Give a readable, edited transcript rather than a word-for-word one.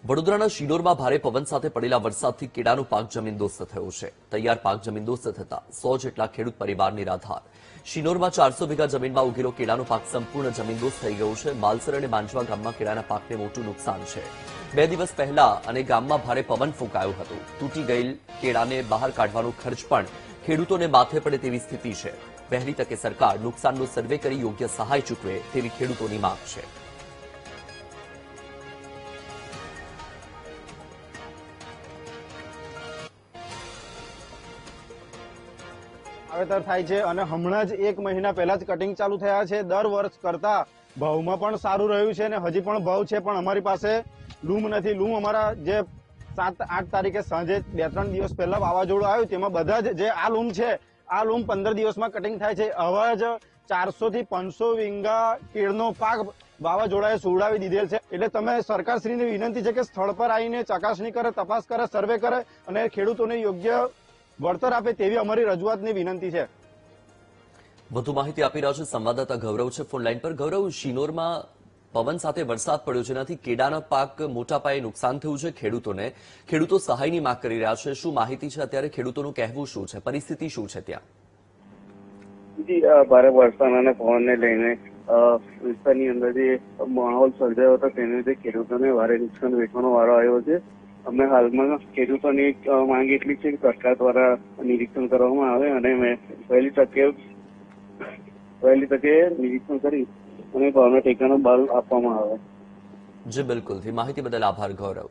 વડોદરાના શિનોરમાં ભારે પવન સાથે પડેલા વરસાદથી કેળાનો પાક જમીનદોસ્ત થયો છે। તૈયાર પાક જમીનદોસ્ત થતા 100 જેટલા ખેડૂત પરિવાર નિરાધાર। શિનોરમાં 400 વીઘા જમીનમાં ઉગેલો કેળાનો પાક સંપૂર્ણ જમીનદોસ્ત થઈ ગયો છે। માલસર અને માંજવા ગામમાં કેળાના પાકને મોટું નુકસાન છે। 2 દિવસ પહેલા અને ગામમાં ભારે પવન ફૂંકાયો હતો। તૂટી ગયેલ કેળાને બહાર કાઢવાનો ખર્ચ પણ ખેડૂતોને માથે પડે તેવી સ્થિતિ છે। વહેલી તકે સરકાર નુકસાનનો સર્વે કરી યોગ્ય સહાય ચૂકવે તેવી ખેડૂતોની માંગ છે। વાવેતર થાય છે અને હમણાં જ 1 મહિના પહેલા જ કટિંગ ચાલુ થયા છે। દર વર્ષ કરતા ભાવમાં પણ સારું રહ્યું છે અને હજી પણ ભાવ છે, પણ અમારી પાસે લૂમ નથી। લૂમ અમારા જે 7-8 તારીખે સાંજે 2-3 દિવસ પહેલા વાવાઝોડું આવ્યું તેમાં બધા જ જે આ લૂમ છે, આ લૂમ 15 દિવસમાં કટિંગ થાય છે। આવા જ 400 થી 500 વીંગા કેળનો પાક વાવાઝોડાએ સુવડાવી દીધેલ છે। એટલે તમે સરકારશ્રીને વિનંતી છે કે સ્થળ પર આવીને ચકાસણી કરે, તપાસ કરે, સર્વે કરે અને ખેડૂતોને યોગ્ય વળતર આપે તેવી અમારી રજૂઆતની વિનંતી છે। વધુ માહિતી આપી રહ્યા છે સંવાદદાતા ગૌરવ છે ફોન લાઈન પર। ગૌરવ, શિનોરમાં પવન સાથે વરસાદ પડ્યો છે, જેનાથી કેળાના પાક મોટા પાયે નુકસાન થયું છે ખેડૂતોને। ખેડૂતો સહાયની માંગ કરી રહ્યા છે। શું માહિતી છે અત્યારે? ખેડૂતોનું કહેવું શું છે? પરિસ્થિતિ શું છે ત્યાં? જી, ભારે વરસાદ અને પવનને લઈને વિસ્તારની અંદર જે માહોલ સર્જાયો હતો તેને લીધે ખેડૂતોને ભારે નુકસાન વેઠવાનો વારો આવ્યો છે। અમે હાલમાં ખેડૂતોની માંગ એટલી છે કે સરકાર દ્વારા નિરીક્ષણ કરવામાં આવે અને વહેલી તકે નિરીક્ષણ કરી અને ભાવના ટેકાનો બળ આપવામાં આવે। જી બિલકુલ, માહિતી બદલ આભાર ગૌરવ।